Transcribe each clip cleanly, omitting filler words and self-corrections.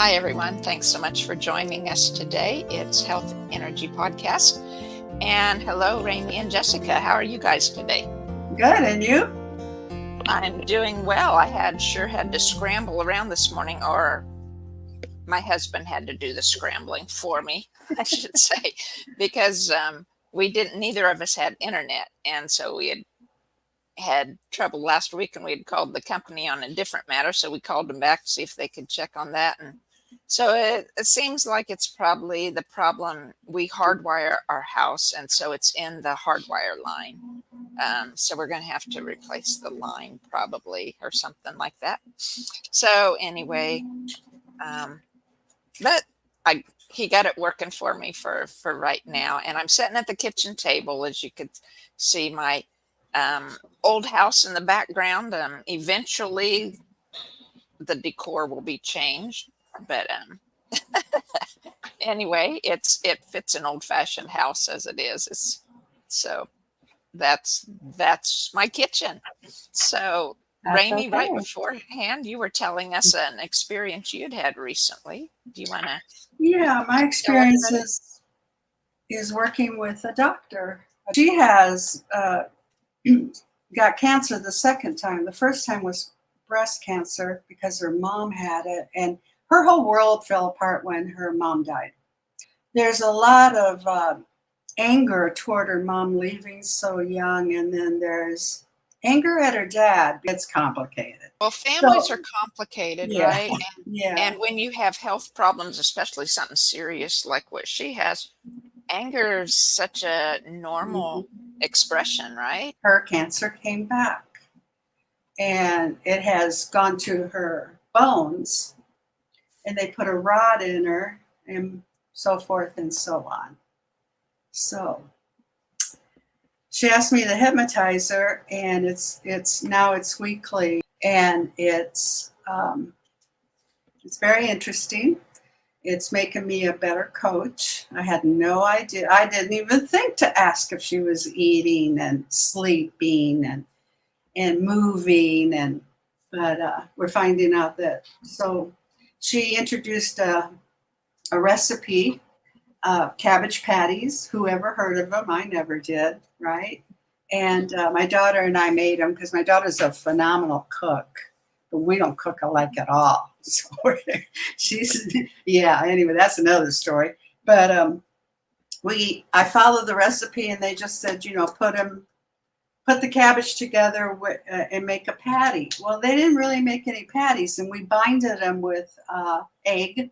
Hi, everyone. Thanks so much for joining us today. It's Health Energy Podcast. And hello, Ramie and Jessica. How are you guys today? Good, and you? I'm doing well. I had to scramble around this morning, or my husband had to do the scrambling for me, I should say, because neither of us had internet. And so we had trouble last week, and we had called the company on a different matter. So we called them back to see if they could check on that. And so it seems like it's probably the problem. We hardwire our house, and so it's in the hardwire line. So we're going to have to replace the line probably, or something like that. So anyway, but he got it working for me for right now. And I'm sitting at the kitchen table, as you could see my old house in the background. Eventually the decor will be changed, but anyway, it fits an old-fashioned house as it is. So that's my kitchen. So Ramie, Okay. right beforehand, you were telling us an experience you'd had recently. Do you want to Yeah, my tell experience everybody? is working with a doctor. She has got cancer the second time. The first time was breast cancer because her mom had it, and her whole world fell apart when her mom died. There's a lot of anger toward her mom leaving so young, and then there's anger at her dad. It's complicated. Well, families So, are complicated, yeah, right? yeah. And when you have health problems, especially something serious like what she has, anger is such a normal expression, right? Her cancer came back, and it has gone to her bones, and they put a rod in her, and so forth and so on. So she asked me to hypnotize her, and it's weekly, and it's very interesting. It's making me a better coach. I had no idea. I didn't even think to ask if she was eating and sleeping and moving, but we're finding out that. So she introduced a recipe of cabbage patties. Whoever heard of them? I never did, right? And my daughter and I made them because my daughter's a phenomenal cook, but we don't cook alike at all. So she's, yeah, anyway, that's another story. But I followed the recipe, and they just said, put the cabbage together and make a patty. Well, they didn't really make any patties, and we binded them with egg.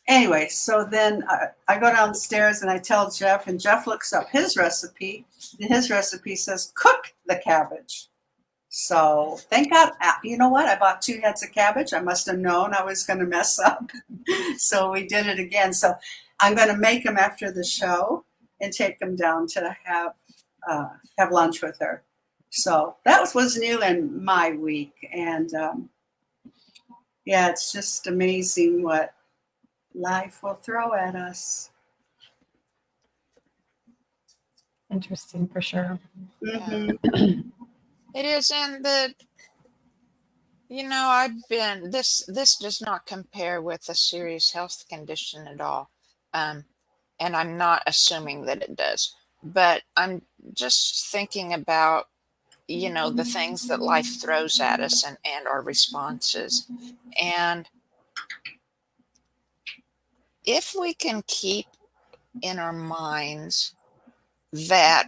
Anyway, so then I go downstairs and I tell Jeff, and Jeff looks up his recipe. And his recipe says cook the cabbage. So thank God, you know what? I bought 2 heads of cabbage. I must have known I was going to mess up. So we did it again. So I'm going to make them after the show and take them down to have lunch with her. So that was new in my week. And yeah, it's just amazing what life will throw at us. Interesting, for sure. Mm-hmm. It is, and I've been this does not compare with a serious health condition at all. And I'm not assuming that it does, but I'm just thinking about, the things that life throws at us, and our responses. And if we can keep in our minds that,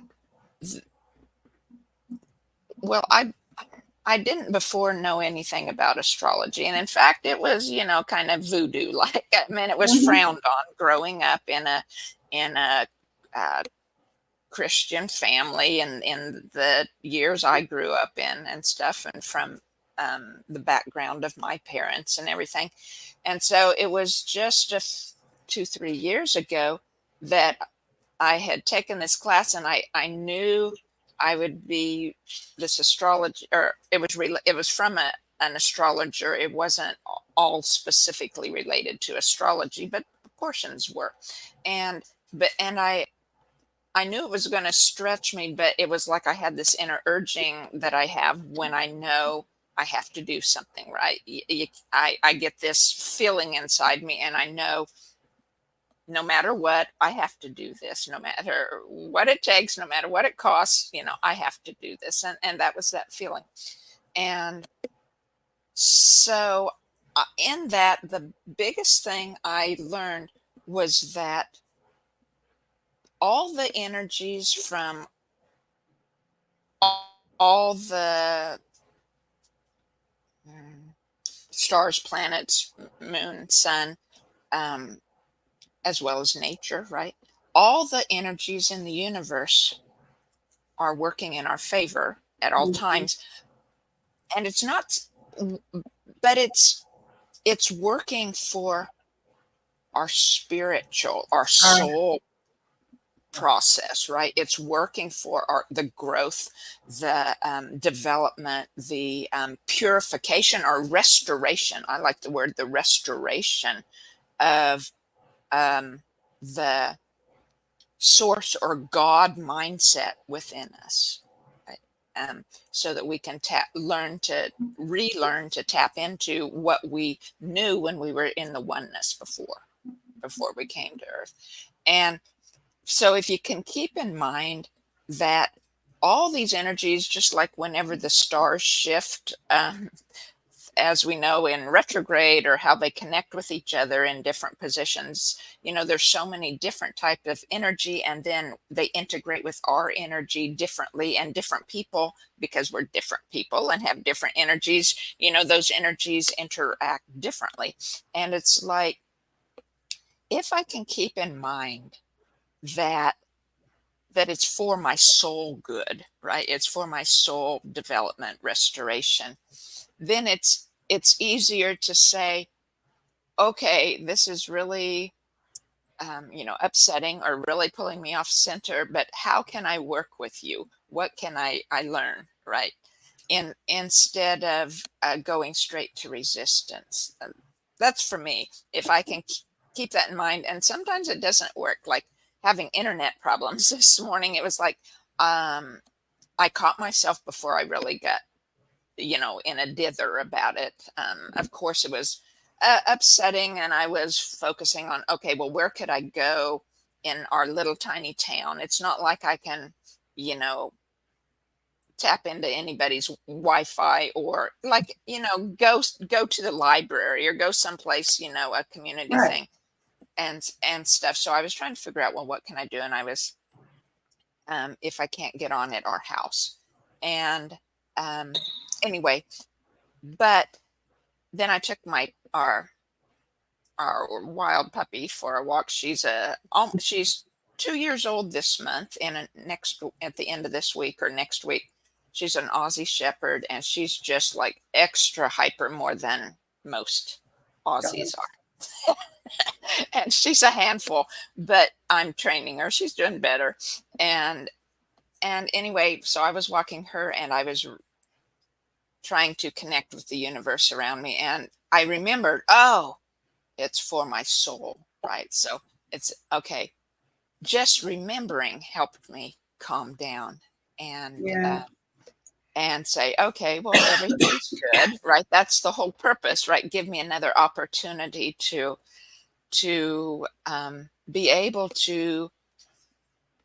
well, I didn't before know anything about astrology. And in fact, it was, kind of voodoo. Like, I mean, it was Mm-hmm. frowned on growing up in a Christian family, and in the years I grew up in and stuff, and from the background of my parents and everything. And so it was just 2-3 years ago that I had taken this class, and I knew I would be this astrology, or it was from an astrologer. It wasn't all specifically related to astrology, but portions were. And I knew it was going to stretch me, but it was like I had this inner urging that I have when I know I have to do something, right? I get this feeling inside me, and I know no matter what, I have to do this, no matter what it takes, no matter what it costs, I have to do this. And that was that feeling. And so, in that, the biggest thing I learned was that all the energies from all the stars, planets, moon, sun, um, as well as nature, right? All the energies in the universe are working in our favor at all Mhm. times. And it's not, but it's working for our spiritual, our All soul process, right? It's working for the growth, the development, the purification or restoration. I like the word, the restoration of the source or God mindset within us, right? So that we can relearn to tap into what we knew when we were in the oneness before we came to Earth. And so if you can keep in mind that all these energies, just like whenever the stars shift, as we know in retrograde, or how they connect with each other in different positions, there's so many different type of energy, and then they integrate with our energy differently, and different people, because we're different people and have different energies, those energies interact differently. And it's like, if I can keep in mind that it's for my soul good, right? It's for my soul development, restoration. Then it's easier to say, okay, this is really, upsetting or really pulling me off center, but how can I work with you? What can I learn, right? Instead of going straight to resistance. That's for me. If I can keep that in mind, and sometimes it doesn't work. Like having internet problems this morning, it was like I caught myself before I really got, in a dither about it. Of course, it was upsetting, and I was focusing on, okay, well, where could I go in our little tiny town? It's not like I can, you know, tap into anybody's Wi-Fi, or like, go to the library or go someplace, a community right. thing and stuff. So I was trying to figure out, well, what can I do? And I was, if I can't get on at our house. And anyway, but then I took our wild puppy for a walk. She's 2 years old this month, and at the end of this week or next week, she's an Aussie Shepherd, and she's just like extra hyper, more than most Got it. Aussies are. And she's a handful, but I'm training her. She's doing better. And anyway, so I was walking her, and I was trying to connect with the universe around me, and I remembered, oh, it's for my soul, right? So it's okay. Just remembering helped me calm down and Yeah. say, okay, well, everything's good, right? That's the whole purpose, right? Give me another opportunity to be able to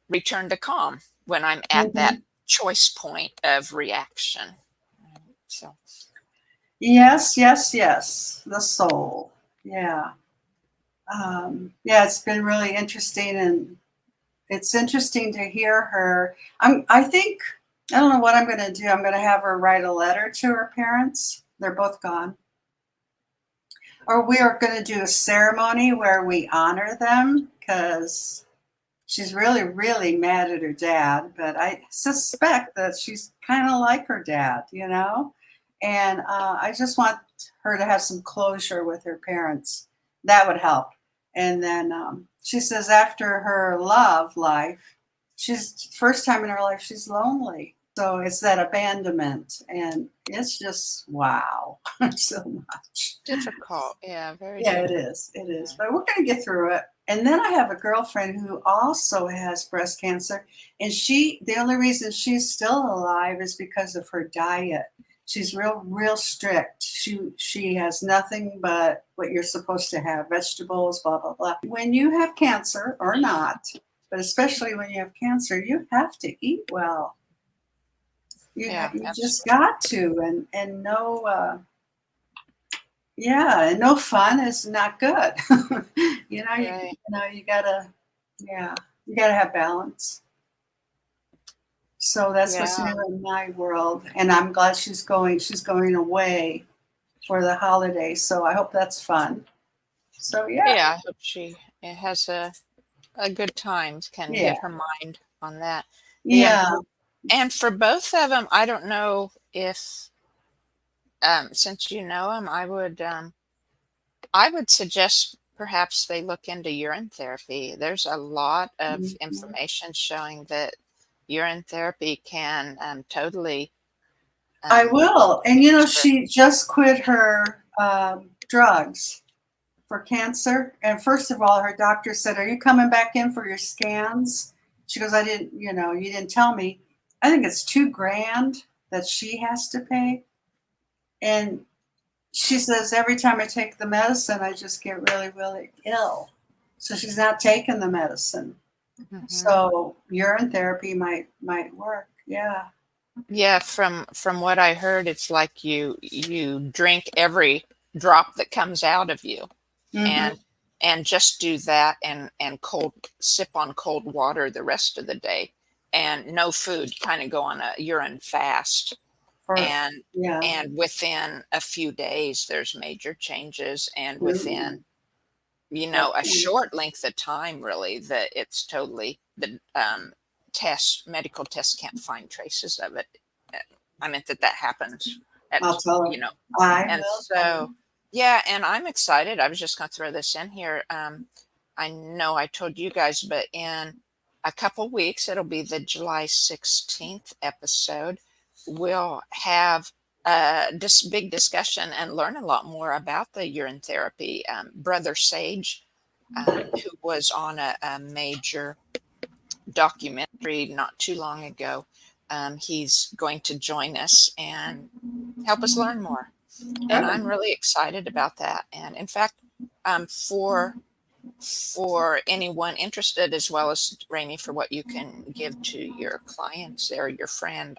return to calm when I'm at that Mhm. choice point of reaction. So Yes, yes, yes. The soul. Yeah. Yeah, it's been really interesting, and it's interesting to hear her. I think, I don't know what I'm going to do. I'm going to have her write a letter to her parents. They're both gone. Or we are going to do a ceremony where we honor them, because she's really, really mad at her dad. But I suspect that she's kind of like her dad, you know? And I just want her to have some closure with her parents. That would help. And then she says after her love life, she's first time in her life she's lonely. So it's that abandonment, and it's just wow, so much. difficult. Yeah, very Yeah, it difficult. is. It is. Yeah. But we're going to get through it. And then I have a girlfriend who also has breast cancer. And the only reason she's still alive is because of her diet. She's real strict. She has nothing but what you're supposed to have, vegetables, blah, blah, blah. When you have cancer, or not, but especially when you have cancer, you have to eat well. You just got to, and no, and no fun is not good. You gotta have balance. So that's what's new in my world, and I'm glad she's going away for the holidays. So I hope that's fun. So I hope she has a good time, can get her mind on that. And for both of them, I don't know if since you know them, I would suggest perhaps they look into urine therapy. There's a lot of information showing that urine therapy can totally. I will. And she just quit her drugs for cancer. And first of all, her doctor said, "Are you coming back in for your scans?" She goes, "I didn't, you didn't tell me." I think it's $2,000 that she has to pay. And she says, every time I take the medicine, I just get really, really ill. So she's not taking the medicine. So urine therapy might work. Yeah. Yeah, from what I heard, it's like you drink every drop that comes out of you, and just do that, and sip on cold water the rest of the day, and no food. Kind of go on a urine fast, and within a few days, there's major changes, and within a short length of time, really, that it's totally the medical tests can't find traces of it. I meant that happens. I'll tell her. And so, and I'm excited. I was just going to throw this in here. I know I told you guys, but in a couple weeks, it'll be the July 16th episode. We'll have this big discussion and learn a lot more about the urine therapy. Brother Sage, who was on a major documentary not too long ago, he's going to join us and help us learn more. And I'm really excited about that. And in fact, for anyone interested, as well as Ramie, for what you can give to your clients or your friend,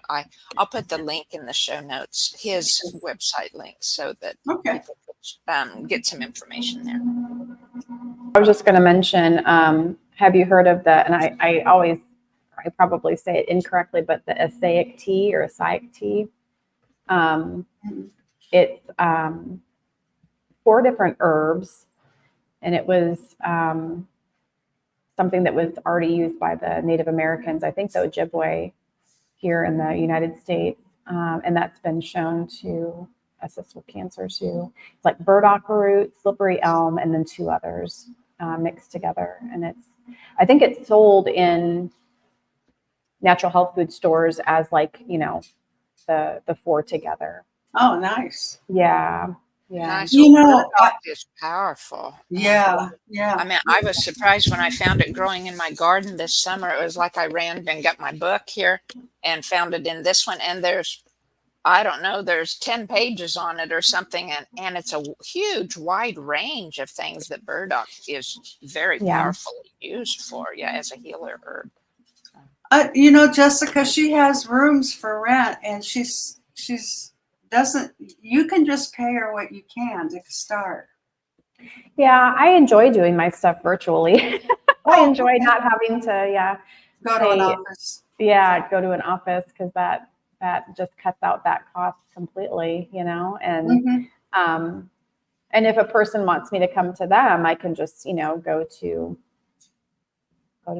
I'll put the link in the show notes, his website link, so that people can get some information there. I was just going to mention, have you heard of and I probably say it incorrectly, but the Athaic tea or Athaic tea. It's 4 different herbs, and it was something that was already used by the Native Americans, I think the Ojibwe here in the United States, and that's been shown to assist with cancer too. It's like burdock root, slippery elm, and then 2 others mixed together, and I think it's sold in natural health food stores as the 4 together. Oh, nice. Yeah. Nice. Burdock is powerful. Yeah. I mean, I was surprised when I found it growing in my garden this summer. It was like I ran and got my book here and found it in this one. And there's 10 pages on it or something. And it's a huge, wide range of things that burdock is very powerfully used for, as a healer herb. Jessica, she has rooms for rent, and you can just pay her what you can to start. Yeah, I enjoy doing my stuff virtually. I enjoy not having to, go to an office. Yeah, go to an office, because that just cuts out that cost completely, and and if a person wants me to come to them, I can just, go to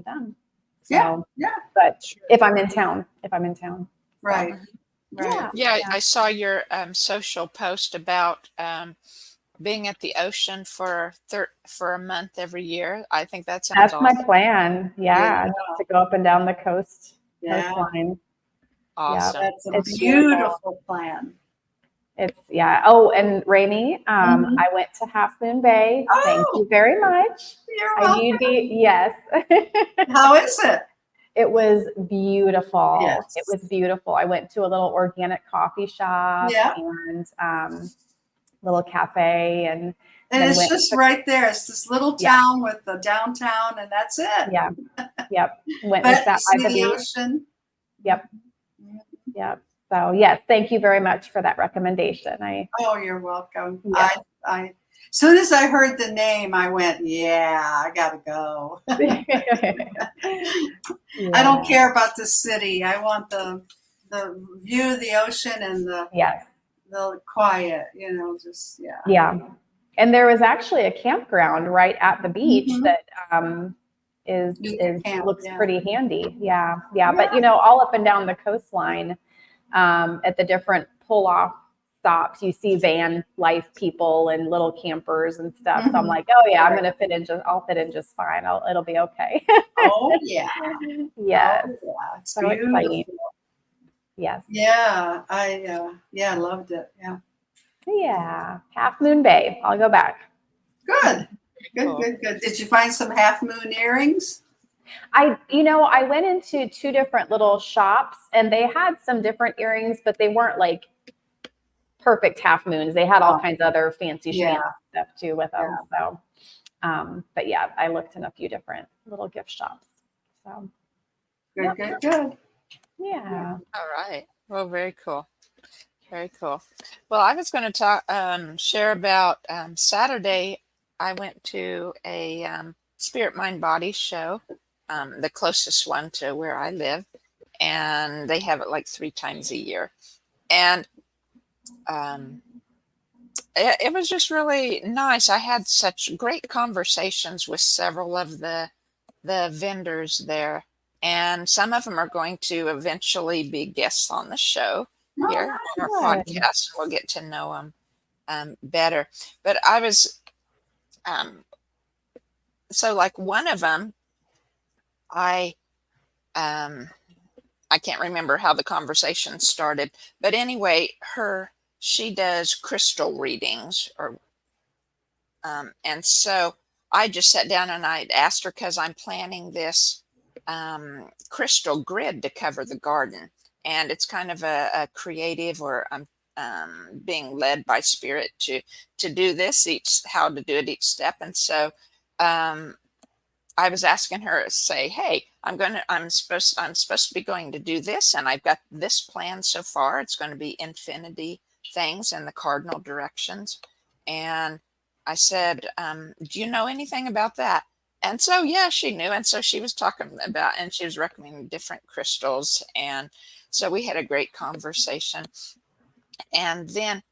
them. So, but if I'm in town. Right. Yeah. I saw your social post about being at the ocean for a month every year. I think that sounds awesome. That's my plan. To go up and down the coastline. Awesome. That's a beautiful plan. It's Oh, and Ramie, I went to Half Moon Bay. Thank you very much. You're welcome. Yes. How is it? It was beautiful. Yes. It was beautiful. I went to a little organic coffee shop Yeah. and little cafe, and And then it's went. just right there. It's this little Yeah. town with the downtown, and that's it. Yeah. Yep. Went and But you sat by see the the beach. ocean. Yep. Yep. So yes, thank you very much for that recommendation. Oh, you're welcome. Yeah. I soon as I heard the name, I went, yeah, I gotta go. I don't care about the city. I want the view of the ocean and Yes. the quiet, you know, just yeah. Yeah. And there was actually a campground right at the beach Mhm. that You can camp, looks yeah. pretty handy. Yeah. Yeah. But all up and down the coastline, at the different pull-off stops, you see van life people and little campers and stuff. So I'm Mhm. like, oh yeah, I'll fit in just fine. It'll be okay. Oh yeah. Yes. Oh yeah. It's So exciting. beautiful. Yes. Yeah. I loved it. Yeah. Yeah. Half Moon Bay. I'll go back. Good. Cool. Good. Did you find some half moon earrings? I went into two different little shops and they had some different earrings, but they weren't like perfect half moons. They had all kinds of other fancy Yeah. schmancy stuff too with them. So, but yeah, I looked in a few different little gift shops. So, Good. yeah. All right. Well, very cool. Very cool. Well, I was going to share about Saturday. I went to a Spirit Mind Body show, the closest one to where I live, and they have it like 3 times a year. And it was just really nice. I had such great conversations with several of the vendors there, and some of them are going to eventually be guests on the show here on our podcast. We'll get to know them better. But I was so like one of them, I can't remember how the conversation started, but anyway, she does crystal readings, or and so I just sat down and I asked her, because I'm planning this crystal grid to cover the garden, and it's kind of a creative, or I'm being led by spirit to do this, how to do it each step. And so I was asking her to say, hey, I'm supposed to be going to do this, and I've got this plan so far. It's going to be infinity things in the cardinal directions. And I said, do you know anything about that? And so, yeah, she knew. And so she was talking about, and she was recommending different crystals. And so we had a great conversation. And then,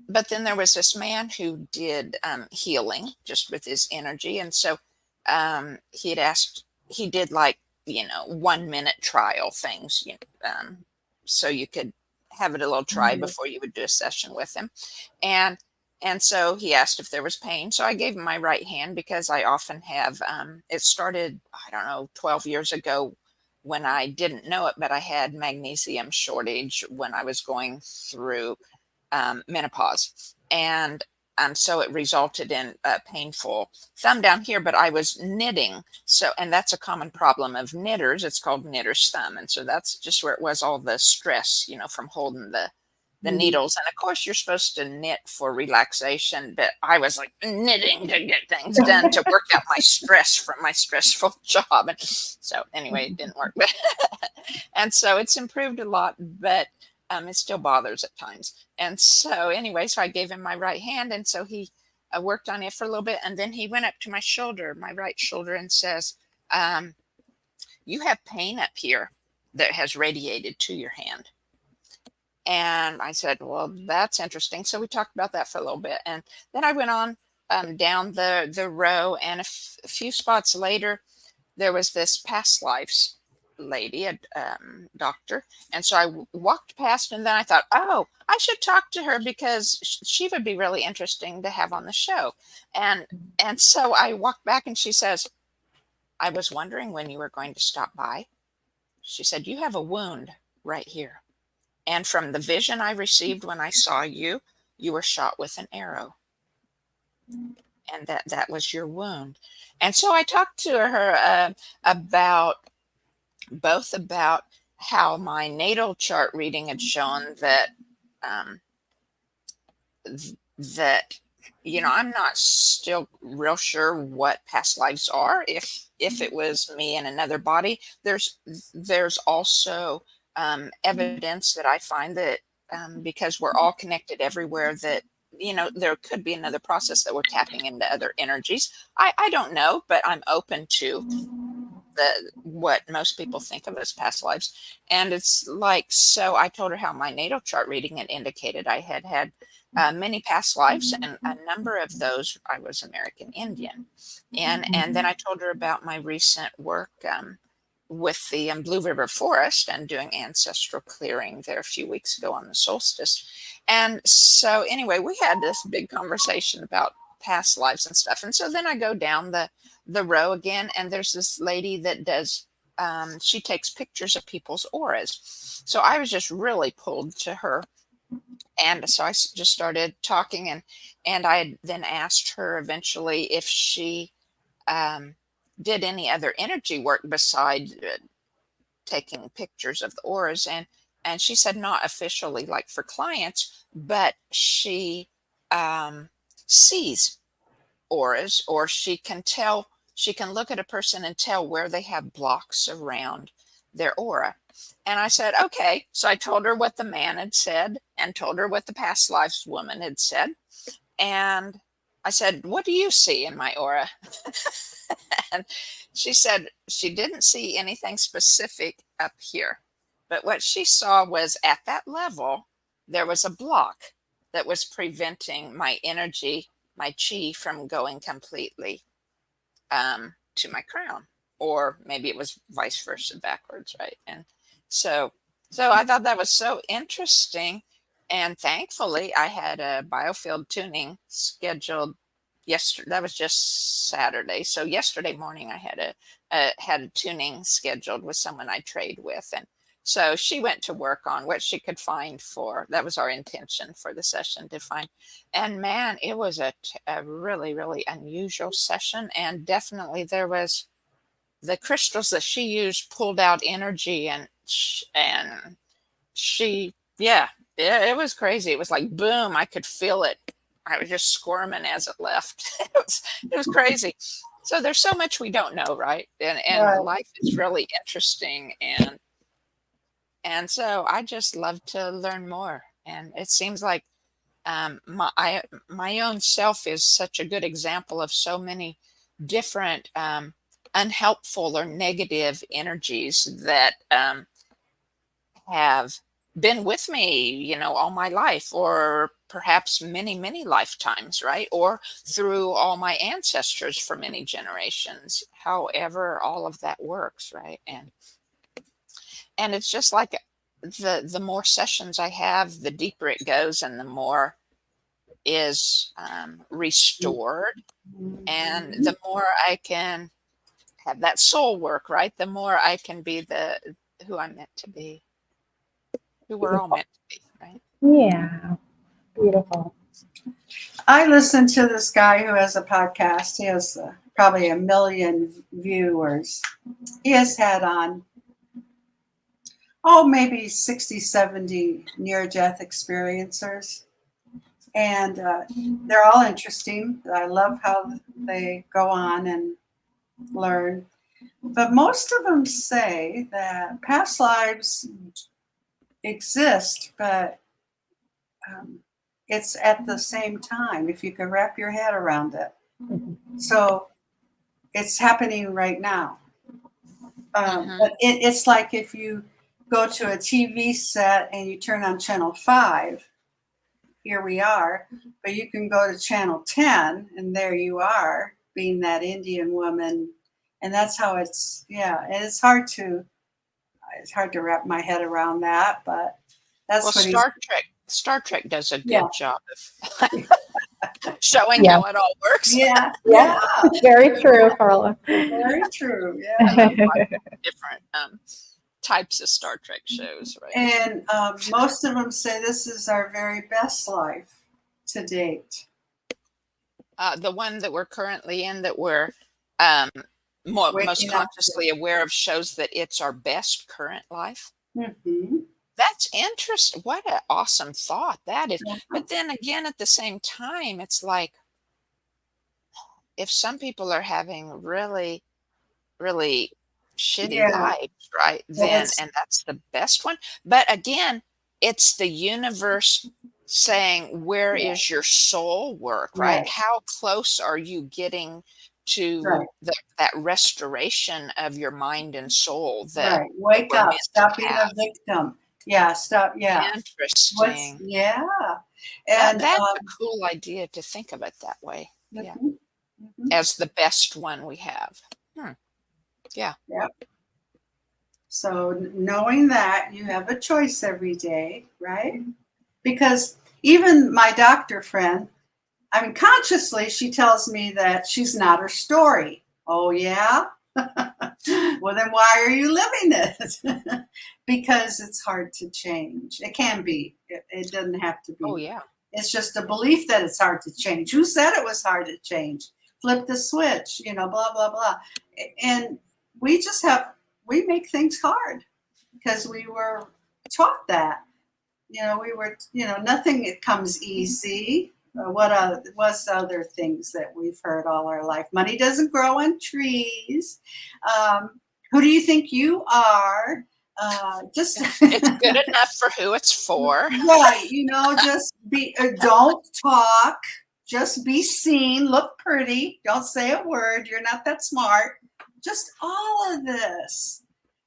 but then there was this man who did healing just with his energy. And so he did like, 1-minute trial things, so you could have it a little try before you would do a session with him. And so he asked if there was pain. So I gave him my right hand, because I often have, it started, I don't know, 12 years ago when I didn't know it, but I had magnesium shortage when I was going through menopause. And so it resulted in a painful thumb down here, but I was knitting. So, and that's a common problem of knitters. It's called knitter's thumb. And so that's just where it was, all the stress, from holding the needles. And of course you're supposed to knit for relaxation, but I was like knitting to get things done, to work out my stress from my stressful job. And so anyway, it didn't work. And so it's improved a lot, but it still bothers at times. And so anyway, so I gave him my right hand, and so he worked on it for a little bit, and then he went up to my shoulder, my right shoulder, and says, you have pain up here that has radiated to your hand. And I said, well, that's interesting. So we talked about that for a little bit, and then I went on down the row, and a few spots later, there was this past lives lady, a doctor. And so I walked past, and then I thought, oh, I should talk to her, because she would be really interesting to have on the show. And so I walked back, and she says, I was wondering when you were going to stop by. She said, you have a wound right here. And from the vision I received when I saw you, you were shot with an arrow. And that was your wound. And so I talked to her about both about how my natal chart reading had shown that um, that I'm not still real sure what past lives are. If it was me in another body, there's also evidence that I find that because we're all connected everywhere, that there could be another process that we're tapping into other energies. I don't know, but I'm open to what most people think of as past lives. And it's like, so I told her how my natal chart reading had indicated I had had many past lives, and a number of those I was American Indian. And then I told her about my recent work with the Blue River Forest and doing ancestral clearing there a few weeks ago on the solstice. And so anyway, we had this big conversation about past lives and stuff. And so then I go down the row again, and there's this lady that does she takes pictures of people's auras. So I was just really pulled to her, and so I just started talking, and I then asked her eventually if she did any other energy work besides taking pictures of the auras, and she said not officially, like for clients, but she sees auras, or she can look at a person and tell where they have blocks around their aura. And I said, okay. So I told her what the man had said and told her what the past lives woman had said. And I said, what do you see in my aura? And she said she didn't see anything specific up here, but what she saw was at that level, there was a block that was preventing my energy, my chi, from going completely to my crown, or maybe it was vice versa, backwards, right? And so I thought that was so interesting, and thankfully I had a biofield tuning scheduled yesterday. That was just Saturday, so yesterday morning I had a tuning scheduled with someone I trade with, and so she went to work on what she could find for. That was our intention for the session, to find. And man, it was a really, really unusual session. And definitely there was the crystals that she used pulled out energy, and she, yeah, it was crazy. It was like, boom, I could feel it. I was just squirming as it left. It was crazy. So there's so much we don't know, right? And Right. life is really interesting, and so I just love to learn more. And it seems like my own self is such a good example of so many different unhelpful or negative energies that have been with me, all my life, or perhaps many, many lifetimes, right? Or through all my ancestors for many generations, however all of that works, right? And it's just like the more sessions I have, the deeper it goes, and the more is restored, and the more I can have that soul work, right? The more I can be who I'm meant to be, who we're all meant to be, right? Yeah, beautiful. I listen to this guy who has a podcast. He has probably 1 million viewers. He has had on, maybe 60, 70 near-death experiencers. And they're all interesting. I love how they go on and learn. But most of them say that past lives exist, but it's at the same time, if you can wrap your head around it. So it's happening right now. But it's like if you go to a TV set and you turn on channel 5, here we are, but you can go to channel 10 and there you are, being that Indian woman. And that's how and it's hard to wrap my head around that, but that's Well, what Star Trek does a good Yeah. job of showing Yeah. how it all works. Yeah, Very true, Carla. very true. Yeah. I love watching different types of Star Trek shows, right? And most of them say this is our very best life to date. The one that we're currently in, that we're most Waking up. consciously aware of shows that it's our best current life. Mm-hmm. That's interesting. What an awesome thought that is. But then again, at the same time, it's like if some people are having really, really shitty Yeah. lives, right? Well, Then, and that's the best one. But again, it's the universe saying, where yeah, is your soul work, right? right, How close are you getting to right, that restoration of your mind and soul that right. Wake we're up. meant to Stop being a have? victim. Yeah, stop. Yeah. Interesting. Yeah. And That's a cool idea to think of it that way. Yeah. mhm, mhm, As the best one we have. Hmm. Yeah. yeah. So knowing that you have a choice every day, right? Because even my doctor friend, I mean, consciously, she tells me that she's not her story. Oh, yeah? Well, then why are you living it? Because it's hard to change. It can be, it doesn't have to Oh, be. yeah. It's just a belief that it's hard to change. Who said it was hard to change? Flip the switch, blah, blah, blah. And we just we make things hard because we were taught that. Nothing comes easy. What's other things that we've heard all our life? Money doesn't grow on trees. Who do you think you are? Just It's good enough for who it's for. right, just don't talk. Just be seen. Look pretty. Don't say a word. You're not that smart. Just all of this.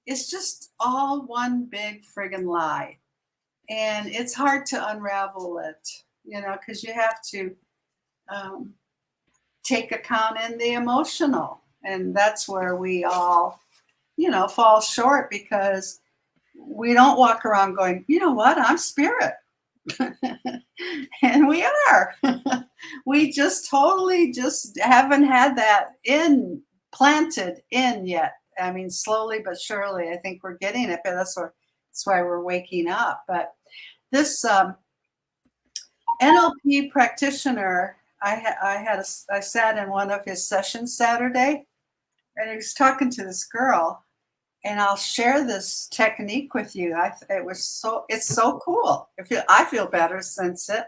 It's just all one big friggin' lie. And it's hard to unravel it, because you have to um, take account in the emotional. And that's where we all, fall short because we don't walk around going, you know what, I'm spirit. And we are. We just totally just haven't had that planted in yet. I mean, slowly but surely, I think we're getting it, but that's why we're waking up. But this NLP practitioner, I sat in one of his sessions Saturday, and he was talking to this girl, and I'll share this technique with you. It's so cool. I feel better since it,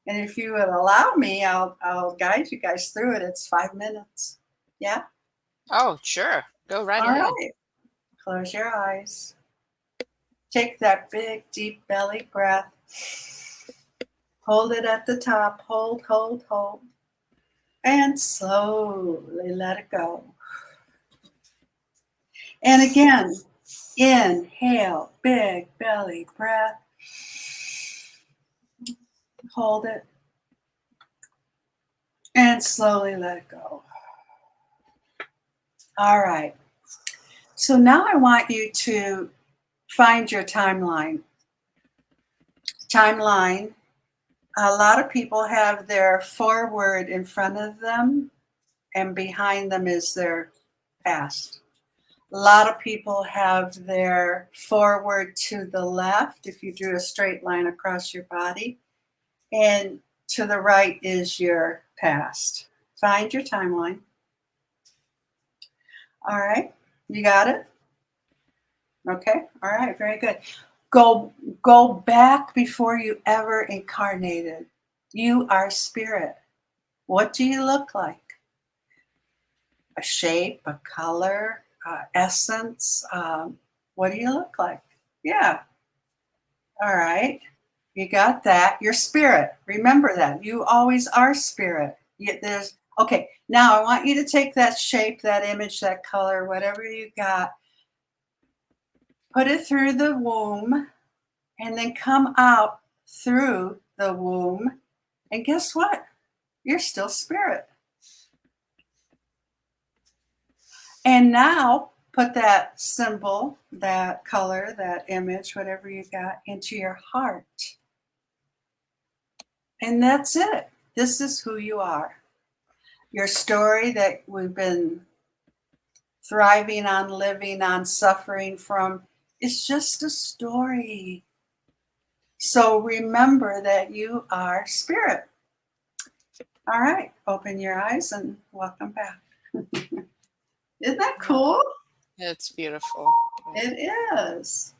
and if you would allow me, I'll guide you guys through it. It's 5 minutes. Yeah. Oh, sure. Go right All ahead. right. Close your eyes. Take that big, deep belly breath. Hold it at the top. Hold, hold, hold. And slowly let it go. And again, inhale, big belly breath. Hold it. And slowly let it go. All right. So now I want you to find your timeline. Timeline. A lot of people have their forward in front of them, and behind them is their past. A lot of people have their forward to the left, if you drew a straight line across your body, and to the right is your past. Find your timeline. All right, you got it? Okay, all right, very good. Go back before you ever incarnated. You are spirit. What do you look like? A shape, a color, essence. What do you look like? Yeah. All right. You got that. You're spirit. Remember that. You always are spirit. Okay. Now I want you to take that shape, that image, that color, whatever you got, put it through the womb, and then come out through the womb. And guess what? You're still spirit. And now put that symbol, that color, that image, whatever you got, into your heart. And that's it. This is who you are. Your story that we've been thriving on, living on, suffering from is just a story. So remember that you are spirit. All right, open your eyes and welcome back. Isn't that cool? It's beautiful. It is.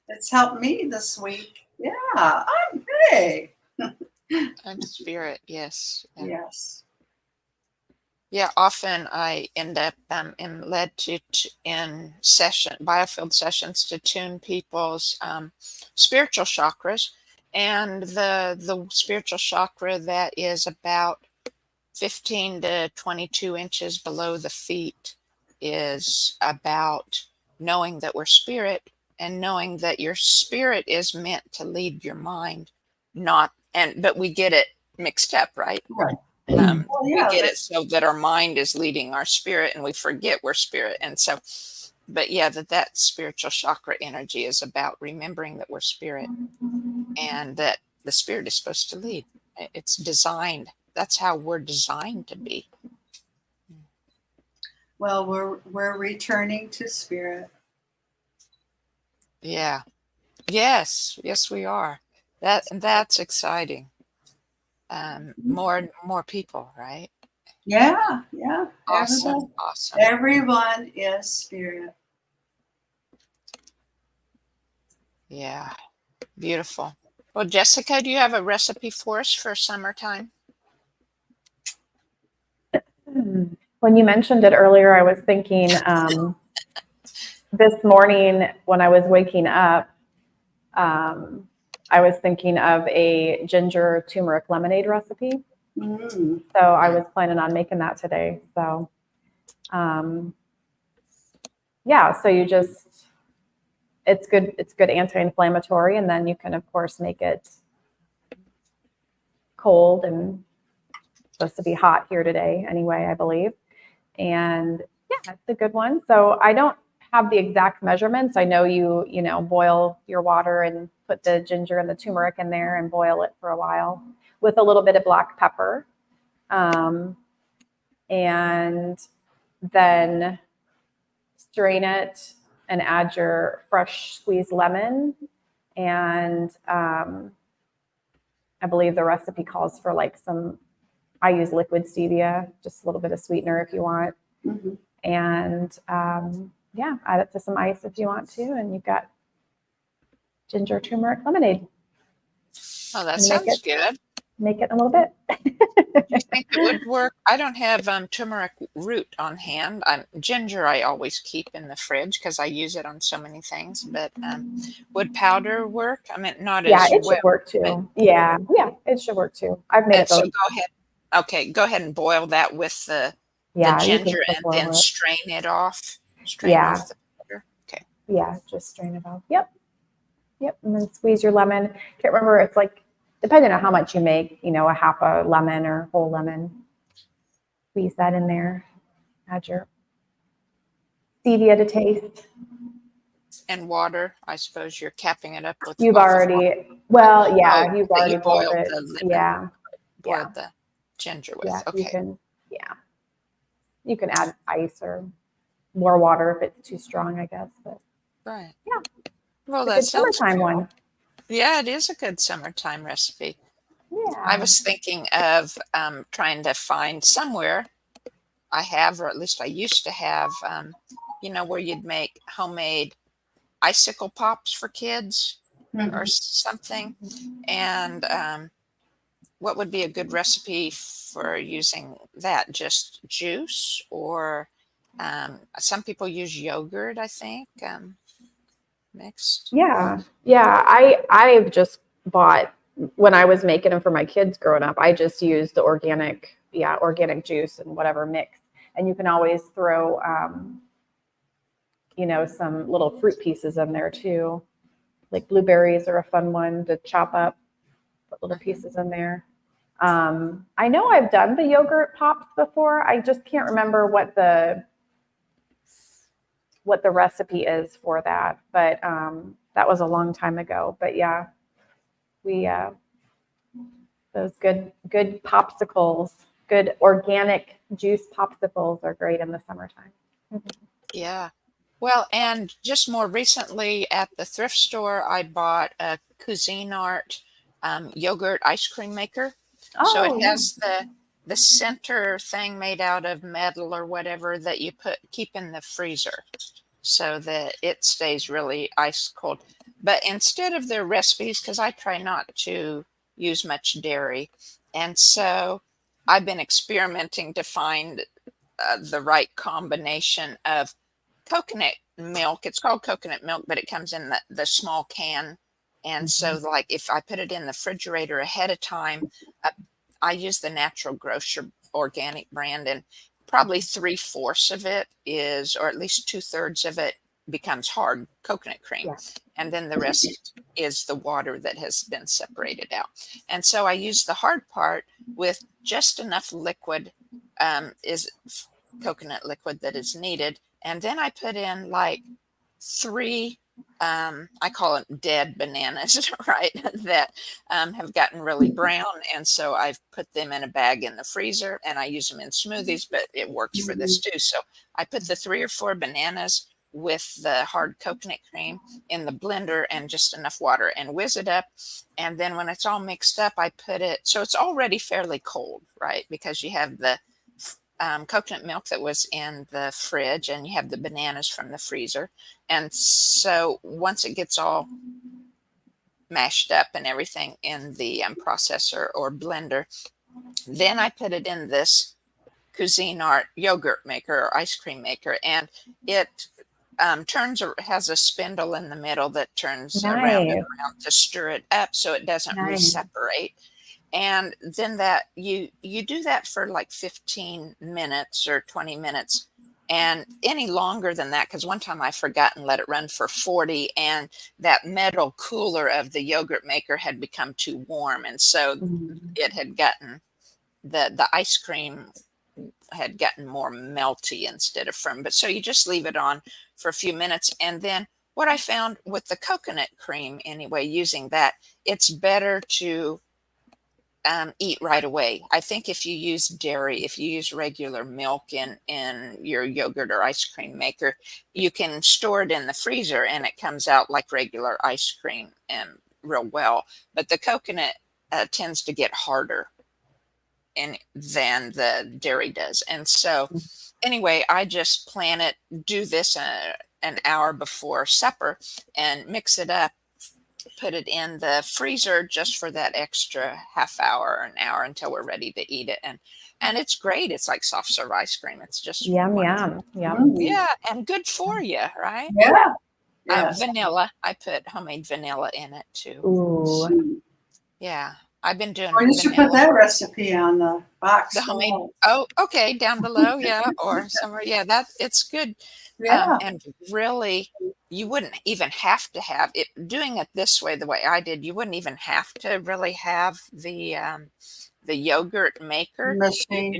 It's helped me this week. Yeah, I'm hey. And spirit, yes. Yeah. Yes. Yeah, often I end up in led to in biofield sessions to tune people's spiritual chakras, and the spiritual chakra that is about 15 to 22 inches below the feet is about knowing that we're spirit and knowing that your spirit is meant to lead your mind, but we get it mixed up, right? Right. Well, We yeah, get it so that our mind is leading our spirit and we forget we're spirit. And so, but yeah, that spiritual chakra energy is about remembering that we're spirit and that the spirit is supposed to lead. It's designed. That's how we're designed to be. well, we're returning to spirit. Yeah. Yes. Yes, we are. That's exciting. More people, right? Yeah, yeah. Awesome. Awesome. Everyone is spirit. Yeah. Beautiful. Well, Jessica, do you have a recipe for us for summertime? When you mentioned it earlier, I was thinking this morning when I was waking up, I was thinking of a ginger turmeric lemonade recipe. Mm. So I was planning on making that today. So, yeah, so it's good anti-inflammatory. And then you can, of course, make it cold, and it's supposed to be hot here today anyway, I believe. And yeah, it's a good one. So I don't have the exact measurements. I know you boil your water and put the ginger and the turmeric in there and boil it for a while with a little bit of black pepper. And then strain it and add your fresh squeezed lemon. And I believe the recipe calls for I use liquid stevia, just a little bit of sweetener if you want. Mm-hmm. And yeah, add it to some ice if you want to, and you've got ginger turmeric lemonade. Oh, that sounds good. Make it in a little bit. Do you think it would work? I don't have turmeric root on hand. Ginger I always keep in the fridge because I use it on so many things. But would powder work? I mean, not Yeah, as it well. should work too. Yeah, it should work too. I've made it So both. go ahead. Okay, go ahead and boil that with the Yeah, you ginger can and then boil it. strain it off. Strain Yeah, off the powder. Okay. yeah, just strain it off. Yep. And then squeeze your lemon. Can't remember. It's like depending on how much you make. A half a lemon or whole lemon. Squeeze that in there. Add your stevia to taste. And water. I suppose you're capping it up with You've lots of water. already, well, yeah, Oh, you've that you already boiled boiled it. the lemon. Yeah, Boiled the ginger with. you Okay. can, you can add ice or more water if it's too strong, I guess. But Right. yeah, Well, it's a that good sounds summertime cool. one. Yeah, it is a good summertime recipe. I Yeah. was thinking of trying to find somewhere I have, or at least I used to have, where you'd make homemade icicle pops for kids or something. And what would be a good recipe for using that? Just juice, or some people use yogurt, I think, mixed. Yeah. I've just bought when I was making them for my kids growing up, I just used the organic juice and whatever mix. And you can always throw some little fruit pieces in there too. Like blueberries are a fun one to chop up, put little pieces in there. I know I've done the yogurt pops before. I just can't remember what the recipe is for that, but that was a long time ago. But yeah, we those good popsicles, good organic juice popsicles are great in the summertime. Yeah. Well, and just more recently at the thrift store, I bought a Cuisine Art yogurt ice cream maker. So Oh, it has the center thing made out of metal or whatever that you keep in the freezer so that it stays really ice cold. But instead of their recipes, because I try not to use much dairy, and so I've been experimenting to find the right combination of coconut milk. It's called coconut milk, but it comes in the small can. And so, like, if I put it in the refrigerator ahead of time, I use the Natural Grocer organic brand, and probably 3/4 of it is, or at least 2/3 of it becomes hard coconut cream. Yeah. And then the rest is the water that has been separated out. And so I use the hard part with just enough liquid, is coconut liquid that is needed. And then I put in like 3, I call it dead bananas, right? That have gotten really brown. And so I've put them in a bag in the freezer, and I use them in smoothies, but it works for this too. So I put the 3 or 4 bananas with the hard coconut cream in the blender and just enough water and whiz it up. And then when it's all mixed up, I put it, so it's already fairly cold, right? Because you have the coconut milk that was in the fridge, and you have the bananas from the freezer. And so once it gets all mashed up and everything in the processor or blender, then I put it in this Cuisinart yogurt maker or ice cream maker, and it has a spindle in the middle that turns around and around to stir it up so it doesn't re-separate. And then that you do that for like 15 minutes or 20 minutes, and any longer than that, because one time I forgot and let it run for 40, and that metal cooler of the yogurt maker had become too warm, and so it had gotten the ice cream had gotten more melty instead of firm. But so you just leave it on for a few minutes. And then what I found with the coconut cream, anyway, using that, it's better to eat right away. I think if you use dairy, if you use regular milk in your yogurt or ice cream maker, you can store it in the freezer and it comes out like regular ice cream and real well. But the coconut tends to get harder than the dairy does. And so anyway, I just plan it, do this an hour before supper and mix it up, put it in the freezer just for that extra half hour or an hour until we're ready to eat it. And it's great. It's like soft serve ice cream. It's just yum. Yeah, and good for you, right? Yeah. Yes. Vanilla. I put homemade vanilla in it too. Ooh. Yeah. I've been doing Or you should put that recipe on the box. The homemade. Oh, okay, down below, yeah, or somewhere. Yeah, it's good. Yeah. And really, you wouldn't even have to have it. Doing it this way, the way I did, you wouldn't even have to really have the yogurt maker. Machine.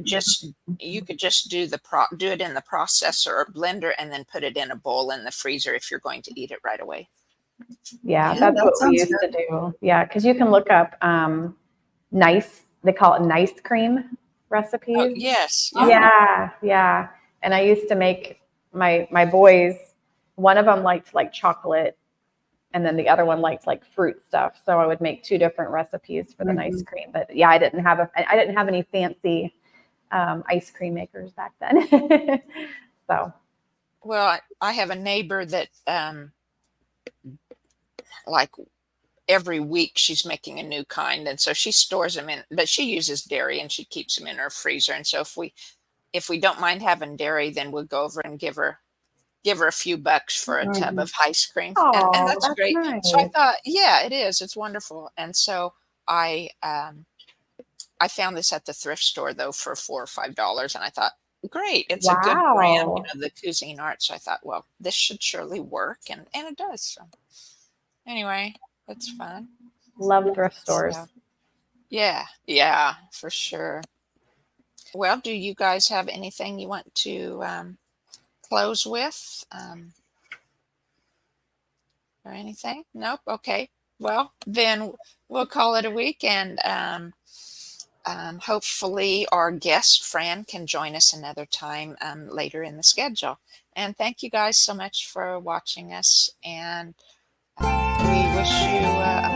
You could just do it in the processor or blender, and then put it in a bowl in the freezer if you're going to eat it right away. Yeah, that's what we used to do. Yeah, because you can look up they call it nice cream recipes. Oh, yes. Yeah. And I used to make my boys, one of them liked like chocolate, and then the other one liked like fruit stuff. So I would make 2 different recipes for the nice cream. But yeah, I didn't have any fancy ice cream makers back then. So. Well, I have a neighbor that like every week she's making a new kind, and so she stores them in, but she uses dairy and she keeps them in her freezer. And so if we don't mind having dairy, then we'll go over and give her a few bucks for a tub of ice cream. And that's great. Nice. So I thought, yeah, it is. It's wonderful. And so I found this at the thrift store though for $4 or $5, and I thought, great, it's a good brand, the Cuisinart. So I thought, well, this should surely work, and it does. So anyway, it's fun. Love thrift stores. So, yeah, for sure. Well, do you guys have anything you want to close with, or anything? Nope. Okay. Well, then we'll call it a week, and hopefully our guest Fran can join us another time later in the schedule. And thank you guys so much for watching us, and we wish you a